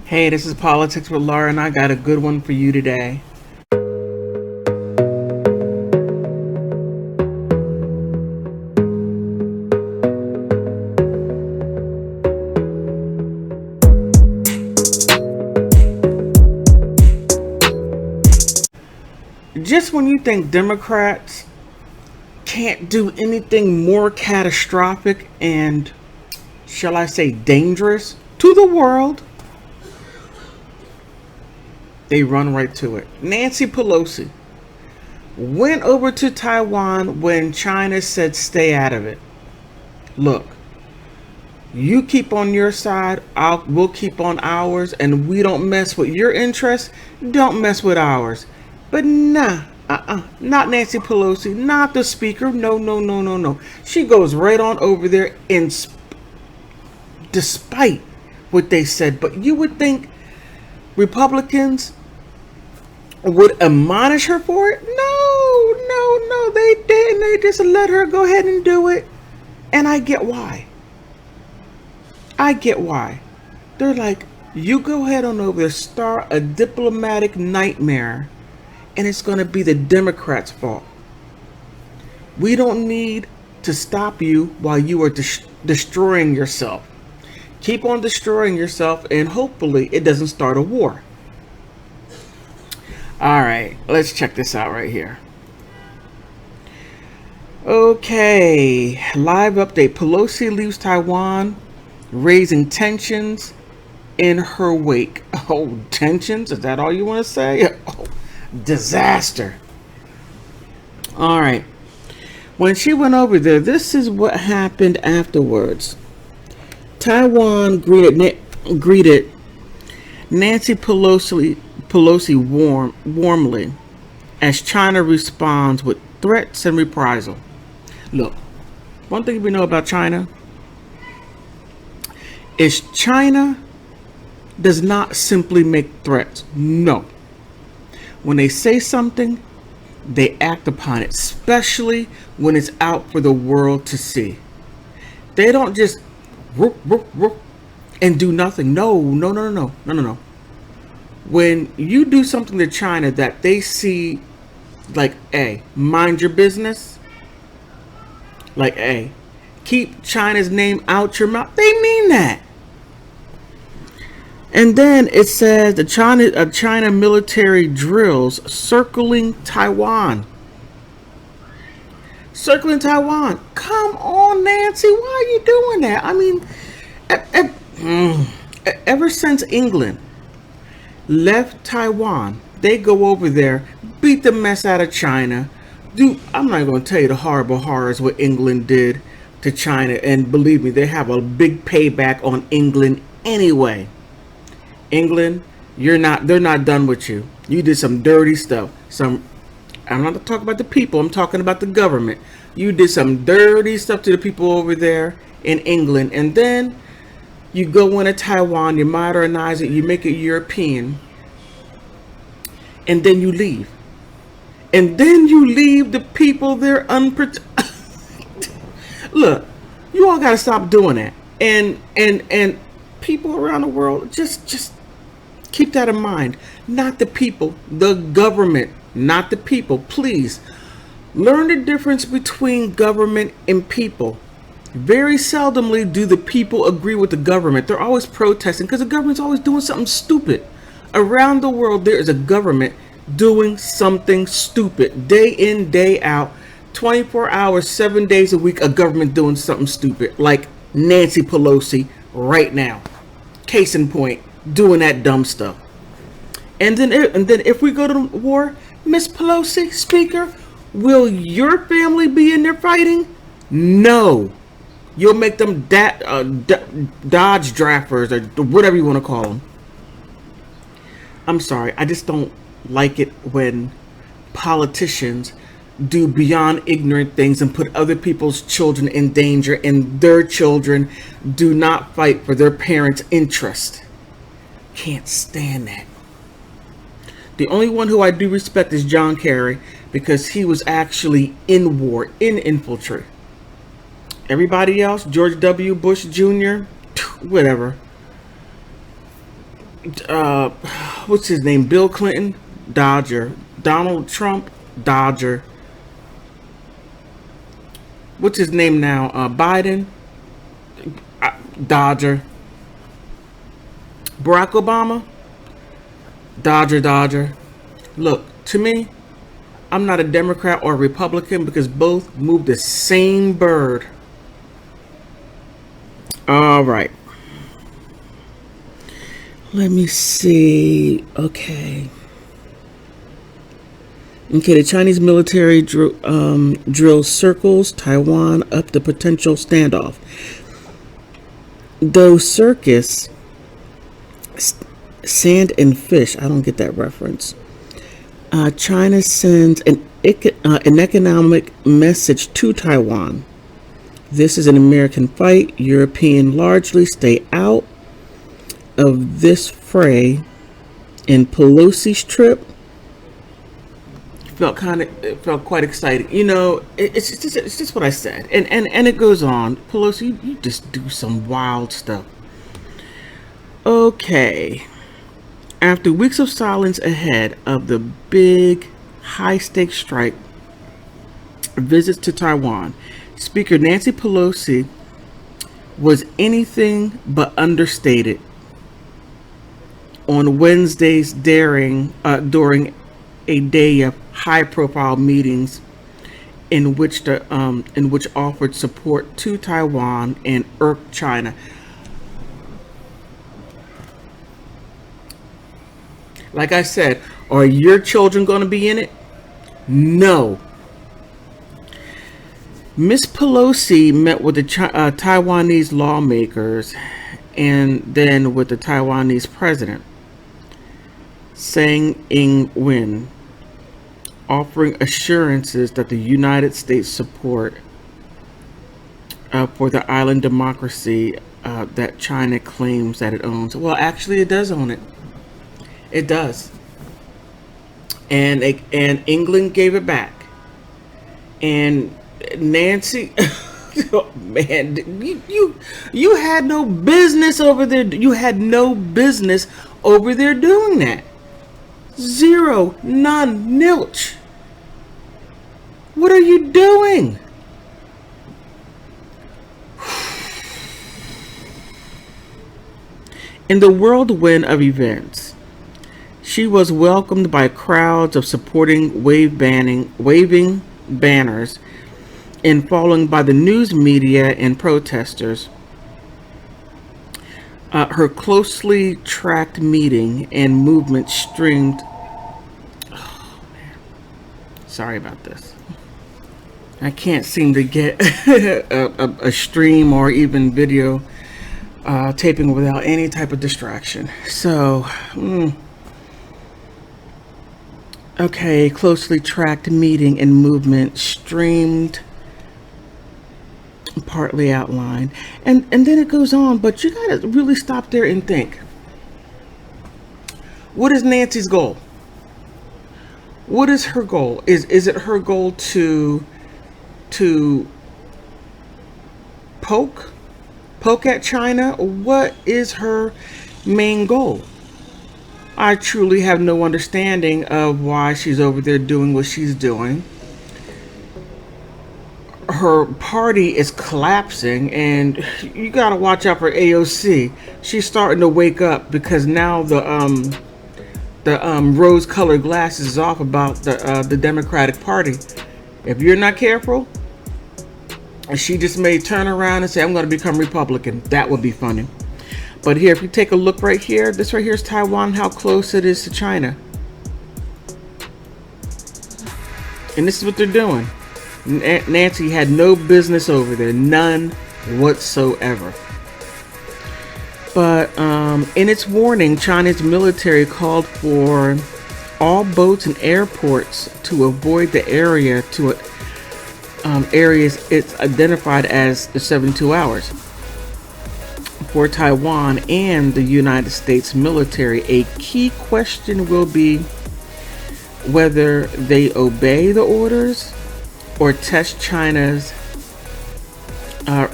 Hey, this is Politics with Laura, and I got a good one for you today. Just when you think Democrats can't do anything more catastrophic and, shall I say, dangerous to the world, they run right to it. Nancy Pelosi went over to Taiwan when China said stay out of it. Look, you keep on your side, we'll keep on ours, and we don't mess with your interests, don't mess with ours. But nah, not Nancy Pelosi, not the speaker, no, no, no, no, no. She goes right on over there despite what they said. But you would think Republicans would admonish her for it? No, no, no, they didn't. They just let her go ahead and do it. And I get why. They're like, you go ahead on over there, start a diplomatic nightmare, and it's going to be the Democrats' fault. We don't need to stop you while you are destroying yourself. Keep on destroying yourself, and hopefully it doesn't start a war. All right, let's check this out right here. Okay, live update. Pelosi leaves Taiwan, raising tensions in her wake. Oh, tensions? Is that all you want to say? Oh, disaster. All right. When she went over there, this is what happened afterwards. Taiwan greeted Nancy Pelosi warmly as China responds with threats and reprisal. Look, one thing we know about China is China does not simply make threats. No. When they say something, they act upon it, especially when it's out for the world to see. They don't just whoop, whoop, whoop, and do nothing. No. When you do something to China that they see, like, hey, mind your business, like, hey, keep China's name out your mouth, they mean that. And then it says the China military drills circling Taiwan. Circling Taiwan. Come on, Nancy. Why are you doing that? I mean, ever since England left Taiwan, they go over there, beat the mess out of China. I'm not going to tell you the horrible horrors what England did to China. And believe me, they have a big payback on England anyway. England, they're not done with you. You did some dirty stuff. I'm not talking about the people, I'm talking about the government. You did some dirty stuff to the people over there in England, and then you go into Taiwan, you modernize it, you make it European, and then you leave. And then you leave the people there unprotected. Look, you all gotta stop doing that. And people around the world, just keep that in mind. Not the people, the government, not the people. Please learn the difference between government and people. Very seldomly do the people agree with the government. They're always protesting because the government's always doing something stupid. Around the world, there is a government doing something stupid. Day in, day out, 24 hours, 7 days a week, a government doing something stupid. Like Nancy Pelosi right now. Case in point, doing that dumb stuff. And then if we go to war, Miss Pelosi, Speaker, will your family be in there fighting? No. You'll make them Dodge drafters or whatever you want to call them. I'm sorry, I just don't like it when politicians do beyond ignorant things and put other people's children in danger, and their children do not fight for their parents' interest. Can't stand that. The only one who I do respect is John Kerry, because he was actually in war, in infantry. Everybody else, George W. Bush Jr., whatever. uh, what's his name? Bill Clinton, Dodger. Donald Trump, Dodger. What's his name now? Biden, Dodger. Barack Obama, Dodger, Dodger. Look, to me, I'm not a Democrat or a Republican because both move the same bird. All right. Let me see. Okay. The Chinese military drills circles Taiwan up the potential standoff. Though circus, sand and fish, I don't get that reference. China sends an economic message to Taiwan. This is an American fight. European largely stay out of this fray. And Pelosi's trip it felt quite exciting. It's just what I said. And it goes on. Pelosi, you just do some wild stuff. Okay. After weeks of silence ahead of the big high-stakes strike, visits to Taiwan, Speaker Nancy Pelosi was anything but understated on Wednesday's during a day of high-profile meetings in which offered support to Taiwan and irked China. Like I said, are your children going to be in it? No. Miss Pelosi met with the Taiwanese lawmakers and then with the Taiwanese president, Tsai Ing-wen, offering assurances that the United States support for the island democracy that China claims that it owns. Well, actually, it does own it. It does. And England gave it back. And Nancy, oh, man, you had no business over there. You had no business over there doing that. Zero, none, nilch. What are you doing? In the whirlwind of events, she was welcomed by crowds of supporting waving banners and followed by the news media and protesters. Her closely tracked meeting and movement streamed. Oh, man. Sorry about this. I can't seem to get a stream or even video taping without any type of distraction. So, okay, closely tracked meeting and movement streamed, partly outlined, and then it goes on, but you gotta really stop there and think. What is Nancy's goal? What is her goal? Is it her goal to poke at China? What is her main goal? I truly have no understanding of why she's over there doing what she's doing. Her party is collapsing, and you gotta watch out for AOC. She's starting to wake up because now the rose-colored glasses is off about the Democratic Party. If you're not careful, she just may turn around and say, "I'm going to become Republican." That would be funny. But here, if you take a look right here, this right here is Taiwan, how close it is to China. And this is what they're doing. Nancy had no business over there, none whatsoever. But in its warning, China's military called for all boats and airports to avoid the area to areas it's identified as the 72 hours. For Taiwan and the United States military, a key question will be whether they obey the orders or test China's to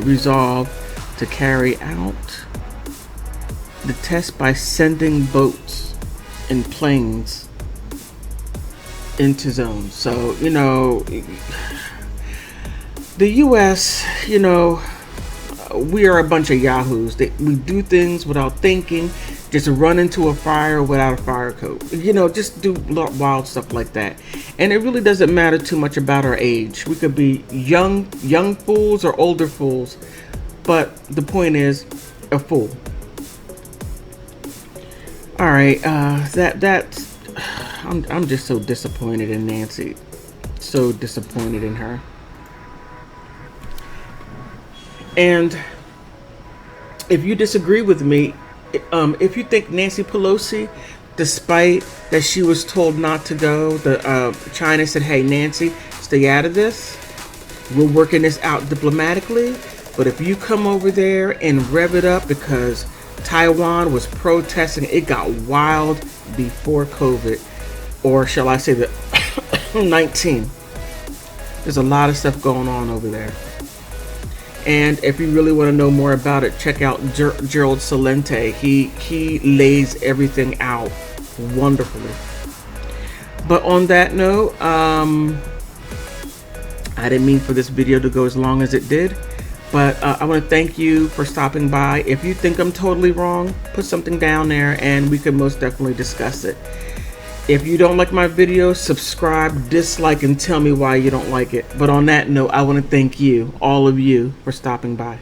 resolve to carry out the test by sending boats and planes into zones. So, you know, the US, you know, we are a bunch of yahoos. We do things without thinking, just run into a fire without a fire code. You know, just do wild stuff like that. And it really doesn't matter too much about our age. We could be young fools or older fools, but the point is, a fool. All right, that's. I'm just so disappointed in Nancy. So disappointed in her. And if you disagree with me, if you think Nancy Pelosi, despite that she was told not to go, China said, hey, Nancy, stay out of this. We're working this out diplomatically. But if you come over there and rev it up because Taiwan was protesting, it got wild before COVID. Or shall I say the 19. There's a lot of stuff going on over there. And if you really want to know more about it, check out Gerald Celente. He lays everything out wonderfully. But on that note, I didn't mean for this video to go as long as it did. But I want to thank you for stopping by. If you think I'm totally wrong, put something down there and we can most definitely discuss it. If you don't like my video, subscribe, dislike, and tell me why you don't like it. But on that note, I want to thank you, all of you, for stopping by.